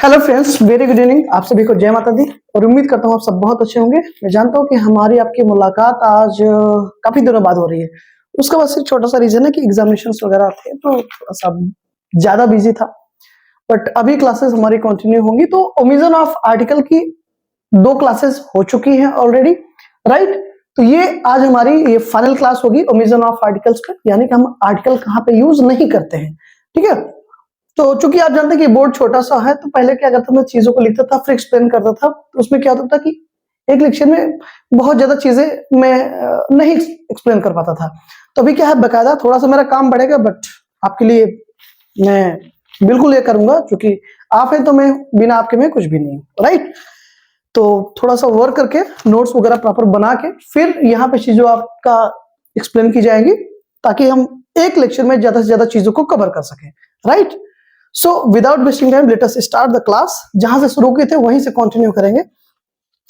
Hello friends, very good evening. आप सभी को जय माता दी और उम्मीद करता हूँ आप सब बहुत अच्छे होंगे। मैं जानता हूँ कि हमारी आपकी मुलाकात आज काफी दिनों बाद हो रही है। उसका बस एक छोटा सा रीजन है कि एग्जामिनेशंस वगैरह थे तो थोड़ा सा ज्यादा बिजी था। बट अभी क्लासेस हमारी कंटिन्यू होंगी तो ओमिजन ऑफ आर्टिकल की 2 क्लासेस हो चुकी हैं ऑलरेडी, राइट। तो ये आज हमारी ये फाइनल क्लास होगी ओमिजन ऑफ आर्टिकल्स पर, यानी कि हम आर्टिकल कहाँ पे यूज नहीं करते हैं, ठीक है। तो चूंकि आप जानते हैं कि बोर्ड छोटा सा है तो पहले क्या करता था, मैं चीजों को लिखता था फिर एक्सप्लेन करता था। तो उसमें क्या होता था कि एक लेक्चर में बहुत ज्यादा चीजें मैं नहीं एक्सप्लेन कर पाता था। तो अभी क्या है, बकायदा थोड़ा सा मेरा काम बढ़ेगा, बट आपके लिए मैं बिल्कुल ये करूंगा, क्योंकि आप हैं तो मैं बिना आपके में कुछ भी नहीं हूँ, राइट। तो थोड़ा सा वर्क करके नोट्स वगैरह प्रॉपर बना के फिर यहाँ पे चीजों आपका एक्सप्लेन की जाएंगी, ताकि हम एक लेक्चर में ज्यादा से ज्यादा चीजों को कवर कर सकें, right. So without wasting time let us start the class. जहां से शुरू किए थे वहीं से कंटिन्यू करेंगे।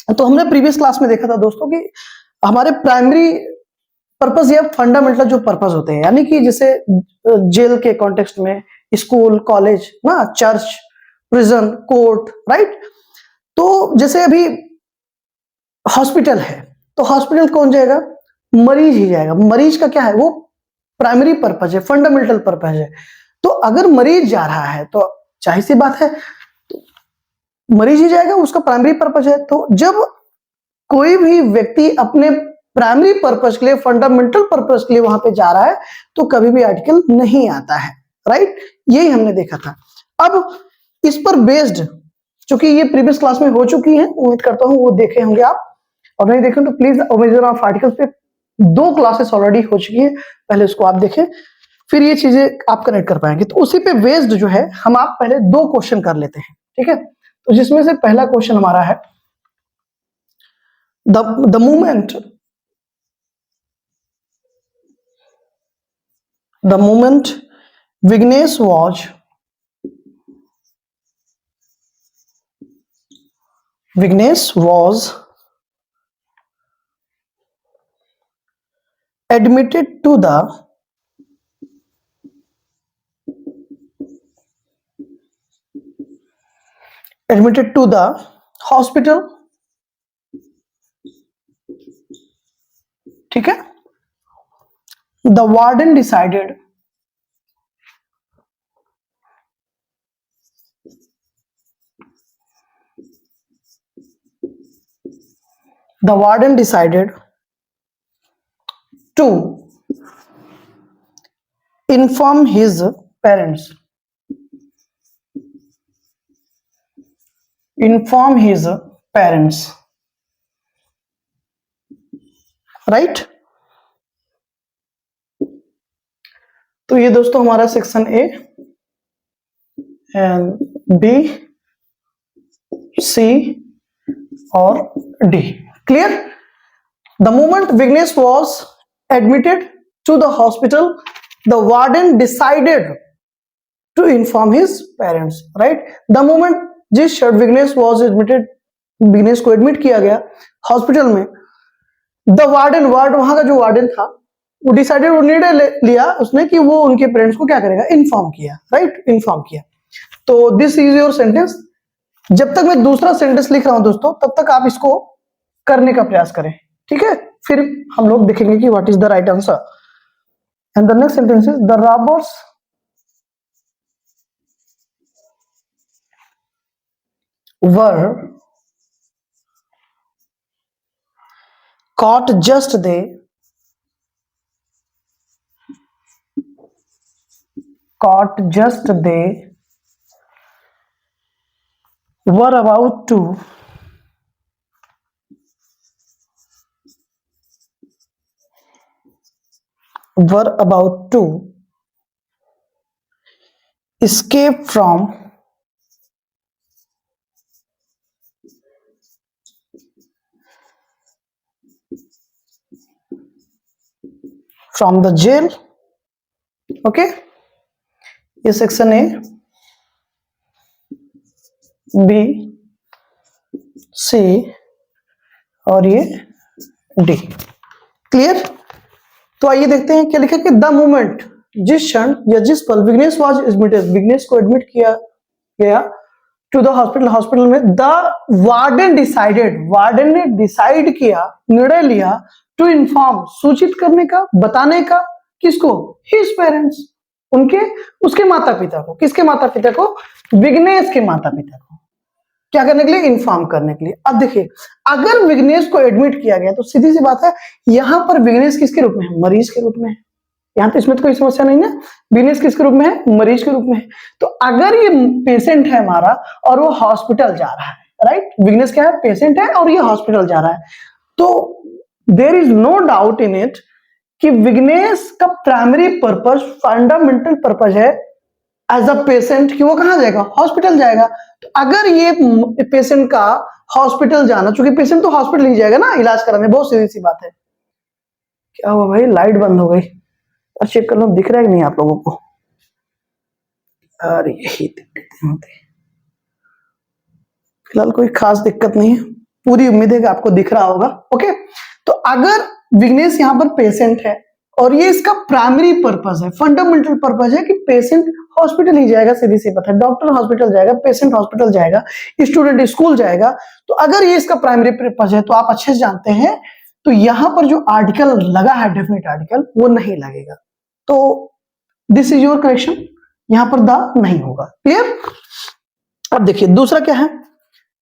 तो हमने प्रीवियस क्लास में देखा था दोस्तों कि हमारे प्राइमरी पर्पस या फंडामेंटल जो पर्पस होते हैं, यानी कि जैसे जेल के कॉन्टेक्स्ट में, स्कूल, कॉलेज ना, चर्च, प्रिजन, कोर्ट, राइट। तो जैसे अभी हॉस्पिटल है तो हॉस्पिटल कौन जाएगा? मरीज ही जाएगा। मरीज का क्या है, वो प्राइमरी पर्पज है, फंडामेंटल पर्पज है। तो अगर मरीज जा रहा है तो जाहिर सी बात है तो मरीज ही जाएगा, उसका प्राइमरी पर्पज है। तो जब कोई भी व्यक्ति अपने प्राइमरी पर्पज के लिए, फंडामेंटल पर्पज के लिए वहां पे जा रहा है तो कभी भी आर्टिकल नहीं आता है, राइट। यही हमने देखा था। अब इस पर बेस्ड, चूंकि ये प्रीवियस क्लास में हो चुकी है, उम्मीद करता हूं वो देखे होंगे आप, और नहीं देखें तो प्लीज ओरिजिन ऑफ आर्टिकल्स पे 2 क्लासेस ऑलरेडी हो चुकी है, पहले उसको आप देखें, फिर ये चीजें आप कनेक्ट कर पाएंगे। तो उसी पे बेस्ड जो है हम आप पहले 2 क्वेश्चन कर लेते हैं, ठीक है। तो जिसमें से पहला क्वेश्चन हमारा है, the moment Vighnesh was admitted to the hospital, ठीक है। The warden decided to inform his parents, right. तो ये दोस्तों हमारा section A and B, C और D, clear. The moment Vighnesh was admitted to the hospital, the warden decided to inform his parents, right. The moment जिस क्षण Vighnesh was admitted, Vighnesh को admit किया गया हॉस्पिटल में, द वार्डन, वहां का जो वार्डन था वो डिसाइडेड, वो निर्णय लिया उसने कि वो उनके पेरेंट्स को क्या करेगा, इन्फॉर्म किया, राइट, इन्फॉर्म किया। तो दिस इज योर सेंटेंस। जब तक मैं दूसरा सेंटेंस लिख रहा हूं दोस्तों, तब तक आप इसको करने का प्रयास करें, ठीक है। फिर हम लोग देखेंगे कि what is the right answer. And the next sentence is, the robbers were caught just they were about to escape from the jail, okay. ये सेक्शन ए, बी, सी और ये डी, क्लियर। तो आइए देखते हैं क्या लिखा कि द मोमेंट, जिस क्षण या जिस पल विघ्नेश वाज एडमिटेड, विघ्नेश को एडमिट किया गया टू द हॉस्पिटल, हॉस्पिटल में द वार्डन डिसाइडेड, वार्डन ने डिसाइड किया, निर्णय लिया, टू इन्फॉर्म, सूचित करने का, बताने का, किसको, हिज पेरेंट्स, उनके उसके माता पिता को, किसके माता पिता को, विघ्नेश के माता पिता को, क्या करने के लिए, इन्फॉर्म करने के लिए। अब देखिए अगर विघ्नेश को एडमिट किया गया तो सीधी सी बात है यहां पर विघ्नेश किसके रूप में है, मरीज के रूप में है, यहाँ तो इसमें तो कोई समस्या नहीं है, विघ्नेश किसके रूप में है, मरीज के रूप में है। तो अगर ये पेशेंट है हमारा और वो हॉस्पिटल जा रहा है, राइट, विघ्नेश क्या है, पेशेंट है और ये हॉस्पिटल जा रहा है, तो there is no doubt in it कि विघ्नेश का प्राइमरी पर्पज, फंडामेंटल पर्पज है एज अ पेशेंट कि वो कहां जाएगा, हॉस्पिटल जाएगा। तो अगर ये पेशेंट का हॉस्पिटल जाना, चूंकि पेशेंट तो हॉस्पिटल ही जाएगा ना इलाज कराने, बहुत सीधी सी बात है। क्या हुआ भाई, लाइट बंद हो गई, और चेक कर लो दिख रहा है कि नहीं आप लोगों को, अरे यही दिक्कतें होती है। फिलहाल कोई खास दिक्कत नहीं है, पूरी उम्मीद है कि आपको दिख रहा होगा। ओके, तो अगर विघ्नेश यहाँ पर पेशेंट है और ये इसका प्राइमरी पर्पज है, फंडामेंटल पर्पज है कि पेशेंट हॉस्पिटल ही जाएगा, सीधी सी बात है, डॉक्टर हॉस्पिटल जाएगा, पेशेंट हॉस्पिटल जाएगा, स्टूडेंट स्कूल जाएगा, तो अगर ये इसका प्राइमरी पर्पज है तो आप अच्छे से जानते हैं, तो यहां पर जो आर्टिकल लगा है, डेफिनेट आर्टिकल, वो नहीं लगेगा। तो दिस इज योर करेक्शन, यहां पर द नहीं होगा। क्लियर। अब देखिए दूसरा क्या है,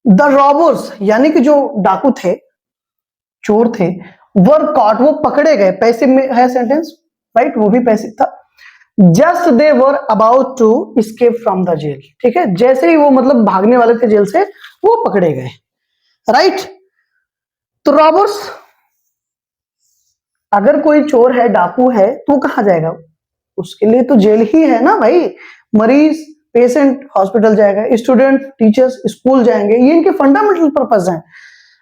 द रॉबर्स, यानी कि जो डाकू थे, चोर थे, वर कॉट, वो पकड़े गए, पैसे में है सेंटेंस, राइट, वो भी पैसे था, just they were about to escape from the jail, ठीक है, जैसे ही वो मतलब भागने वाले थे जेल से, वो पकड़े गए, राइट। तो रॉबर्स, अगर कोई चोर है, डाकू है, तो वो कहां जाएगा, उसके लिए तो जेल ही है ना भाई। मरीज, पेशेंट हॉस्पिटल जाएगा, स्टूडेंट टीचर्स स्कूल जाएंगे, ये इनके फंडामेंटल पर्पज हैं,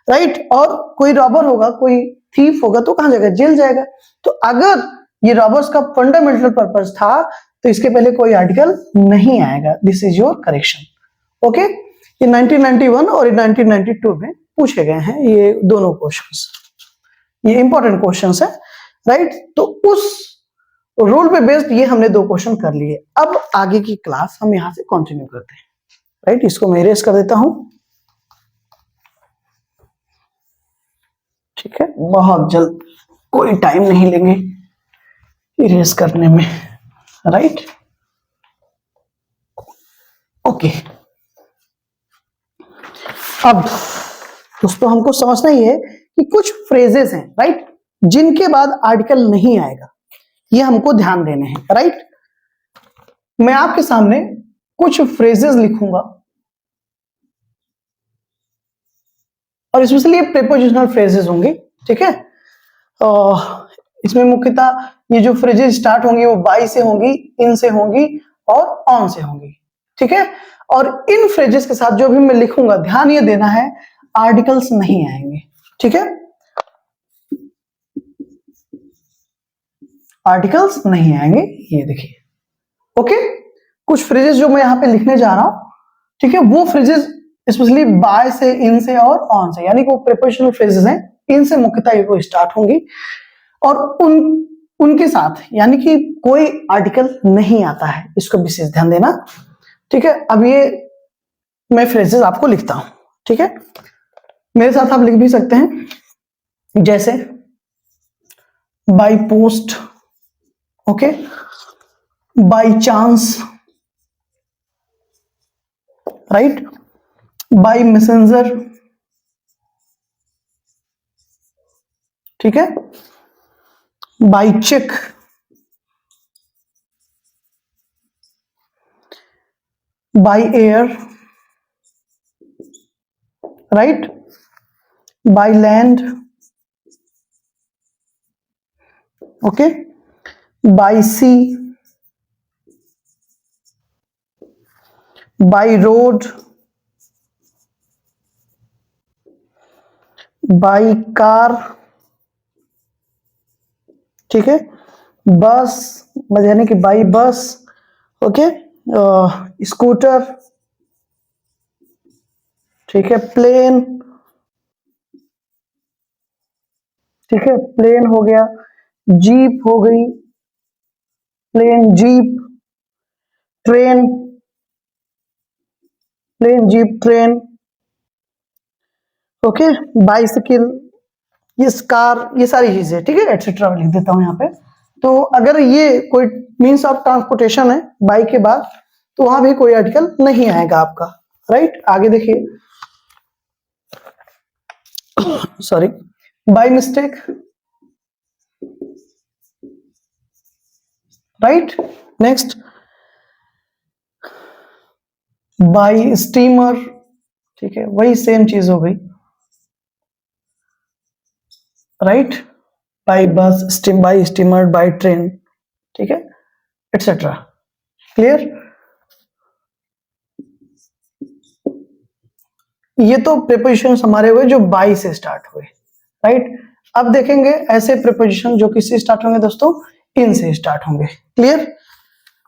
राइट। और कोई रॉबर होगा, कोई थीफ होगा, तो कहां जाएगा, जेल जाएगा। तो अगर ये रॉबर्स का फंडामेंटल पर्पज था तो इसके पहले कोई आर्टिकल नहीं आएगा। This is your correction. Okay, ये 1991 और 1992 में पूछे गए हैं ये दोनों क्वेश्चंस, ये इंपॉर्टेंट क्वेश्चंस है, राइट। तो उस रूल पे बेस्ड ये हमने दो क्वेश्चन कर लिए। अब आगे की क्लास हम यहां से कंटिन्यू करते हैं, राइट। इसको मैं इरेज कर देता हूं, ठीक है, बहुत जल्द, कोई टाइम नहीं लेंगे इरेज करने में, राइट। ओके, अब दोस्तों हमको समझना ही है कि कुछ फ्रेजेस हैं, राइट, जिनके बाद आर्टिकल नहीं आएगा, ये हमको ध्यान देने हैं, राइट। मैं आपके सामने कुछ फ्रेजेस लिखूंगा और स्पेशली ये प्रीपोजिशनल फ्रेजेस होंगे, ठीक है। इसमें मुख्यतः ये जो फ्रेजेस स्टार्ट होंगी वो बाय से होंगी, इन से होंगी और ऑन से होंगी, ठीक है। और इन फ्रेजेस के साथ जो भी मैं लिखूंगा, ध्यान ये देना है आर्टिकल्स नहीं आएंगे, ठीक है, आर्टिकल्स नहीं आएंगे, ये देखिए। ओके, कुछ फ्रेजेस जो मैं यहां पे लिखने जा रहा हूं, ठीक है, वो फ्रेजेस स्पेशली बाय से, इन से और ऑन से, यानी कि वो प्रीपोजिशनल फ्रेजेस हैं, इनसे मुख्यतः ये स्टार्ट होंगी और उनके साथ यानी कि कोई आर्टिकल नहीं आता है, इसको विशेष ध्यान देना, ठीक है। अब ये मैं फ्रेजेस आपको लिखता हूं, ठीक है, मेरे साथ आप लिख भी सकते हैं, जैसे by post, okay, by chance, right, by messenger, ठीक है, by cheque, by air, right, by land, okay, by sea, by road, by car, ठीक है, बस, यानी कि बाय बस, ओके, स्कूटर, ठीक है, प्लेन, ठीक है, प्लेन हो गया, जीप हो गई, plane jeep, train, plane, jeep, train, okay, bicycle, ये कार, ये सारी चीजें, ठीक है, एटसेट्रा लिख देता हूं यहाँ पे। तो अगर ये कोई मीन्स ऑफ ट्रांसपोर्टेशन है बाइक के बाद, तो वहां भी कोई आर्टिकल नहीं आएगा आपका, राइट। आगे देखिए, sorry, by mistake, right. Next, by steamer, ठीक है, वही सेम चीज हो गई, right. By bus, by steamer, by train, ठीक है, एटसेट्रा। क्लियर। ये तो प्रीपोजिशन हमारे हुए जो बाय से स्टार्ट हुए, राइट। अब देखेंगे ऐसे प्रीपोजिशन जो किससे स्टार्ट होंगे दोस्तों, इन से स्टार्ट होंगे। क्लियर।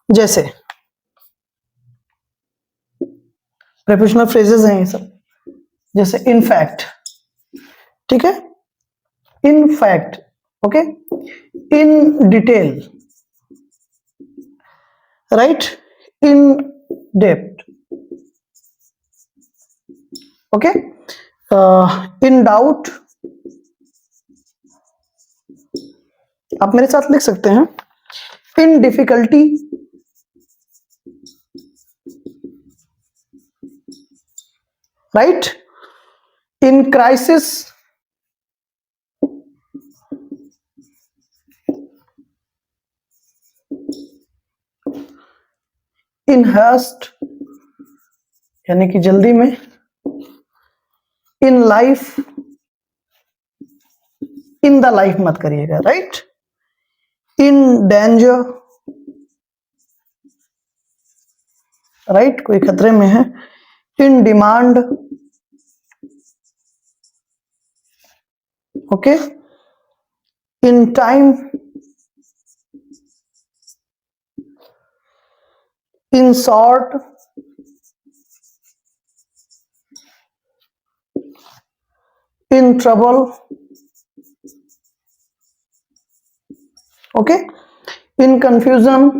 जैसे प्रीपोजिशनल फ्रेजेस हैं ये सब, जैसे इनफैक्ट, ठीक है, in fact, okay, in detail, right, in depth, okay, in doubt, आप मेरे साथ लिख सकते हैं, in difficulty, right, in crisis, in haste, यानी कि जल्दी में, in life, in the life मत करिएगा, राइट, इन डेंजर, राइट, कोई खतरे में है, in demand, okay, in time, in short, in trouble, okay, in confusion,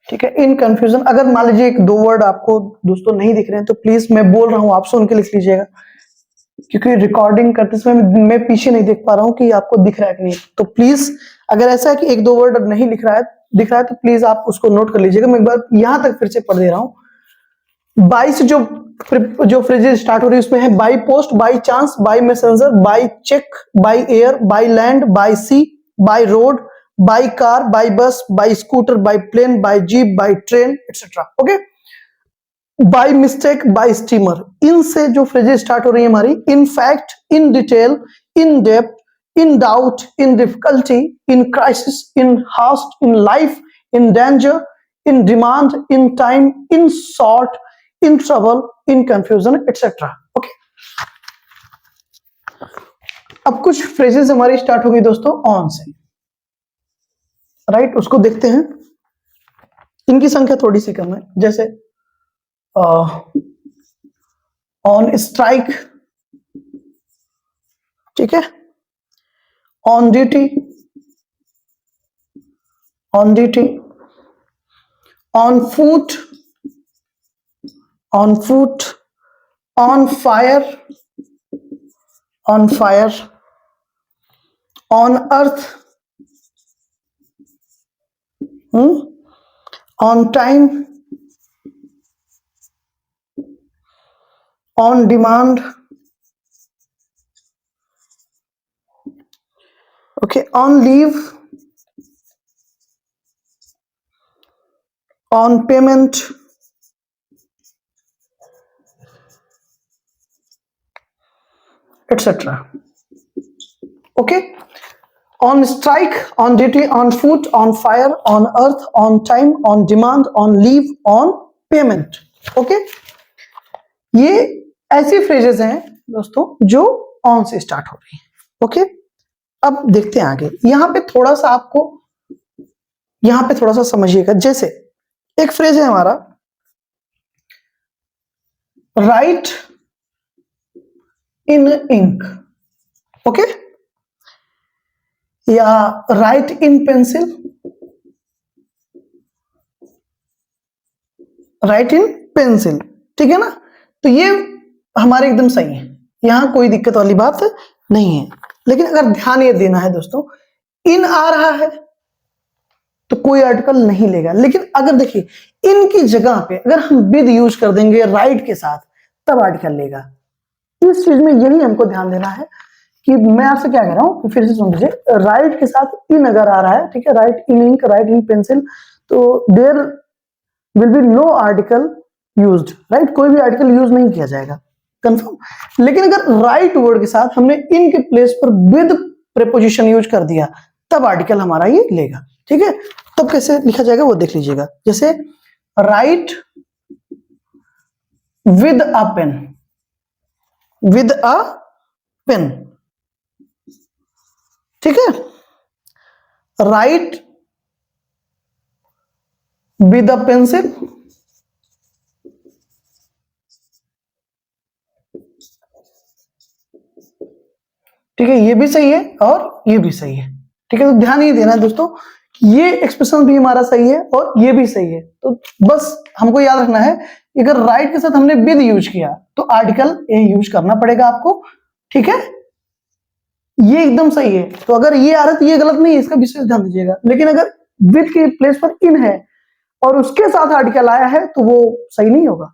ठीक है, इन कंफ्यूजन। अगर मान लीजिए एक दो वर्ड आपको दोस्तों नहीं दिख रहे हैं तो प्लीज, मैं बोल रहा हूं आप सुन के लिख लीजिएगा, क्योंकि रिकॉर्डिंग करते समय मैं पीछे नहीं देख पा रहा हूं कि आपको दिख रहा है कि नहीं। तो प्लीज अगर ऐसा है कि एक दो वर्ड नहीं दिख रहा है तो प्लीज आप उसको नोट कर लीजिएगा। मैं एक बार यहां तक फिर से पढ़ दे रहा हूं। 22 जो फ्रेजेस स्टार्ट हो रही है उसमें है by post, by chance, by messenger, by cheque, by air, by land, by sea, by road, by car, by bus, by scooter, by plane, by jeep, by train, etcetera. Okay, by mistake, by steamer, इनसे जो phrases start हो रही है हमारी, in fact, in detail, in depth, in doubt, in difficulty, in crisis, in haste, in life, in danger, in demand, in time, in short, in trouble, in confusion, etcetera. Okay, अब कुछ phrases हमारी start हो गई दोस्तों on से, right, उसको देखते हैं। इनकी संख्या थोड़ी सी कम है, जैसे ऑन स्ट्राइक, ठीक है, on duty, on duty, on foot, on foot, on fire, on fire, on earth, on time, on demand, okay, on leave, on payment, etcetera. Okay, on strike, on duty, on foot, on fire, on earth, on time, on demand, on leave, on payment. Okay, ये ऐसी phrases हैं दोस्तों जो on से start हो रही है। Okay, अब देखते हैं आगे। यहां पे थोड़ा सा आपको यहां पे थोड़ा सा समझिएगा। जैसे एक फ्रेज है हमारा, राइट इन इंक, ओके, या right in pencil, right in pencil, ठीक है ना। तो ये हमारे एकदम सही है, यहाँ कोई दिक्कत वाली बात नहीं है। लेकिन अगर ध्यान ये देना है दोस्तों, इन आ रहा है तो कोई आर्टिकल नहीं लेगा। लेकिन अगर देखिए इनकी जगह पे अगर हम विद यूज कर देंगे राइट के साथ, तब आर्टिकल लेगा। इस चीज में यही हमको ध्यान देना है कि मैं आपसे क्या कह रहा हूं, फिर से सुन लीजिए। राइट के साथ इन अगर आ रहा है, ठीक है, right in ink, right in pencil, तो there will be no article used, right, कोई भी आर्टिकल यूज नहीं किया जाएगा, कंफर्म। लेकिन अगर राइट वर्ड के साथ हमने इन के प्लेस पर विद प्रीपोजिशन यूज कर दिया, तब आर्टिकल हमारा ये लेगा, ठीक है। तब कैसे लिखा जाएगा वो देख लीजिएगा। जैसे right with a pen, with a pen, ठीक है। राइट विद अ पेंसिल, ठीक है, ये भी सही है और ये भी सही है, ठीक है। तो ध्यान ये देना है दोस्तों, ये एक्सप्रेशन भी हमारा सही है और ये भी सही है। तो बस हमको याद रखना है, अगर राइट के साथ हमने विद यूज किया तो आर्टिकल ए यूज करना पड़ेगा आपको, ठीक है। ये एकदम सही है। तो अगर ये आ रहा है तो ये गलत नहीं है, इसका विशेष ध्यान दीजिएगा। लेकिन अगर विद के प्लेस पर इन है और उसके साथ आर्टिकल आया है तो वो सही नहीं होगा,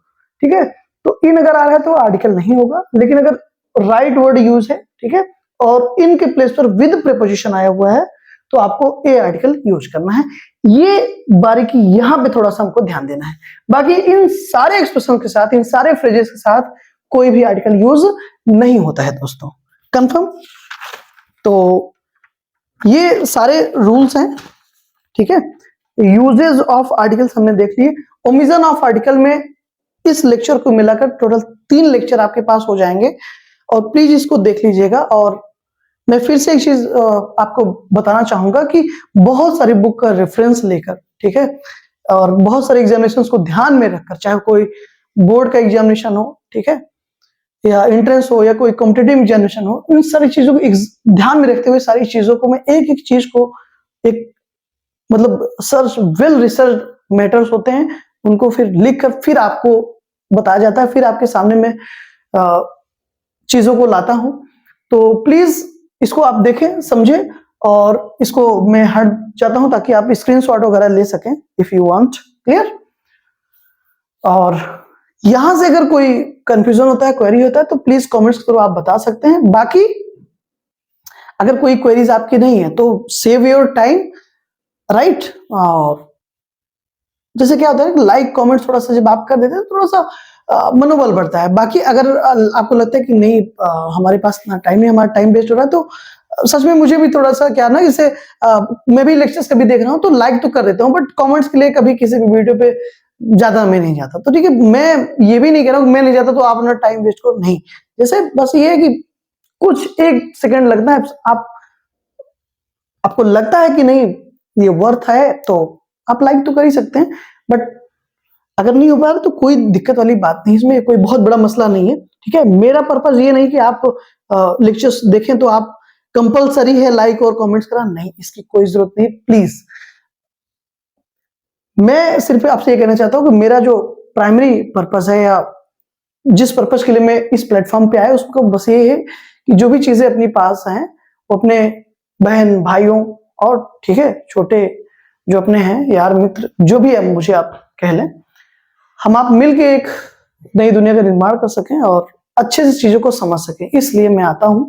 ठीक है। तो इन अगर आ रहा है तो आर्टिकल नहीं होगा। लेकिन अगर राइट वर्ड यूज है, ठीक है, और इन के प्लेस पर विद प्रीपोजिशन आया हुआ है, तो आपको ए आर्टिकल यूज करना है। ये बारीकी यहां पे थोड़ा सा हमको ध्यान देना है। बाकी इन सारे एक्सप्रेशन के साथ, इन सारे फ्रेजेस के साथ कोई भी आर्टिकल यूज नहीं होता है दोस्तों, कंफर्म। तो ये सारे रूल्स हैं, ठीक है। यूजेज ऑफ आर्टिकल्स हमने देख लिए। ओमिशन ऑफ आर्टिकल में इस लेक्चर को मिलाकर टोटल 3 लेक्चर आपके पास हो जाएंगे, और प्लीज इसको देख लीजिएगा। और मैं फिर से एक चीज आपको बताना चाहूंगा कि बहुत सारी बुक का रेफरेंस लेकर, ठीक है, और बहुत सारे एग्जामिनेशंस को ध्यान में रखकर, चाहे कोई बोर्ड का एग्जामिनेशन हो, ठीक है, या एंट्रेंस हो, या कोई कॉम्पिटिटिव एग्जामिनेशन हो, इन सारी चीजों को ध्यान में रखते हुए सारी चीजों को मैं एक एक चीज को एक मतलब सर्च, वेल रिसर्च मैटर्स होते हैं, उनको फिर लिख कर फिर आपको बताया जाता है, फिर आपके सामने में चीजों को लाता हूं। तो प्लीज इसको आप देखें, समझें, और इसको मैं हट जाता हूं ताकि आप स्क्रीनशॉट वगैरह ले सकें इफ यू वांट, क्लियर। और यहां से अगर कोई कंफ्यूजन होता है, क्वेरी होता है, तो प्लीज कमेंट्स करो, आप बता सकते हैं। बाकी अगर कोई क्वेरीज आपकी नहीं है तो सेव योर टाइम, राइट। और जैसे क्या होता है, लाइक कमेंट थोड़ा सा जब आप कर देते हैं थोड़ा सा मनोबल बढ़ता है। बाकी अगर आपको लगता है कि नहीं हमारे पास इतना टाइम है, हमारा टाइम वेस्ट हो रहा है, तो सच में मुझे भी थोड़ा सा क्या ना, जैसे मैं भी लेक्चर्स कभी देख रहा हूँ तो लाइक तो कर देता हूँ, बट कमेंट्स के लिए कभी किसी भी वीडियो पे ज्यादा मैं नहीं जाता। तो ठीक है, मैं ये भी नहीं कह रहा हूँ मैं नहीं जाता तो आप अपना टाइम वेस्ट करो, नहीं। जैसे बस ये है कि कुछ 1 सेकंड लगता है, आपको लगता है कि नहीं ये वर्थ है, तो आप लाइक तो कर ही सकते हैं। बट अगर नहीं हो पा रहा तो कोई दिक्कत वाली बात नहीं, इसमें कोई बहुत बड़ा मसला नहीं है, ठीक है। मेरा पर्पज ये नहीं कि आप लेक्चर्स देखें तो आप कंपलसरी है लाइक और कमेंट्स करना, नहीं, इसकी कोई जरूरत नहीं। प्लीज मैं सिर्फ आपसे ये कहना चाहता हूं कि मेरा जो प्राइमरी पर्पज है, या जिस पर्पज के लिए मैं इस प्लेटफॉर्म पे आया, उसको बस ये है कि जो भी चीजें अपने पास हैं वो अपने बहन भाइयों और, ठीक है, छोटे जो अपने हैं यार मित्र जो भी है, मुझे आप कह लें, हम आप मिलके एक नई दुनिया का निर्माण कर सकें और अच्छे से चीजों को समझ सकें, इसलिए मैं आता हूं,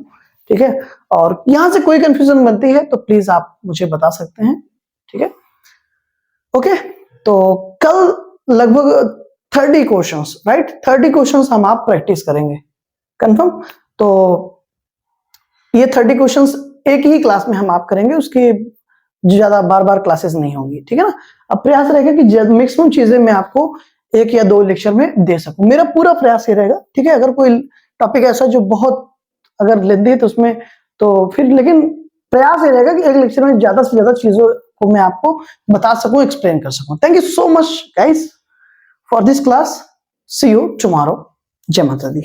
ठीक है। और यहां से कोई कंफ्यूजन बनती है तो प्लीज आप मुझे बता सकते हैं, ठीक है। ओके, तो कल लगभग 30 क्वेश्चंस, राइट, 30 क्वेश्चंस हम आप प्रैक्टिस करेंगे, कंफर्म। तो ये 30 क्वेश्चंस एक ही क्लास में हम आप करेंगे, उसकी ज्यादा बार बार क्लासेस नहीं होंगी, ठीक है ना। अब प्रयास रहेगा कि मैक्सिमम चीजें मैं आपको 1 या 2 लेक्चर में दे सकूं, मेरा पूरा प्रयास ये रहेगा, ठीक है। अगर कोई टॉपिक ऐसा जो बहुत अगर लेंदी है तो उसमें तो फिर, लेकिन प्रयास ये रहेगा कि 1 लेक्चर में ज्यादा से ज्यादा चीजों को मैं आपको बता सकूं, एक्सप्लेन कर सकूं। Thank you so much guys for this class, see you tomorrow. जय माता दी।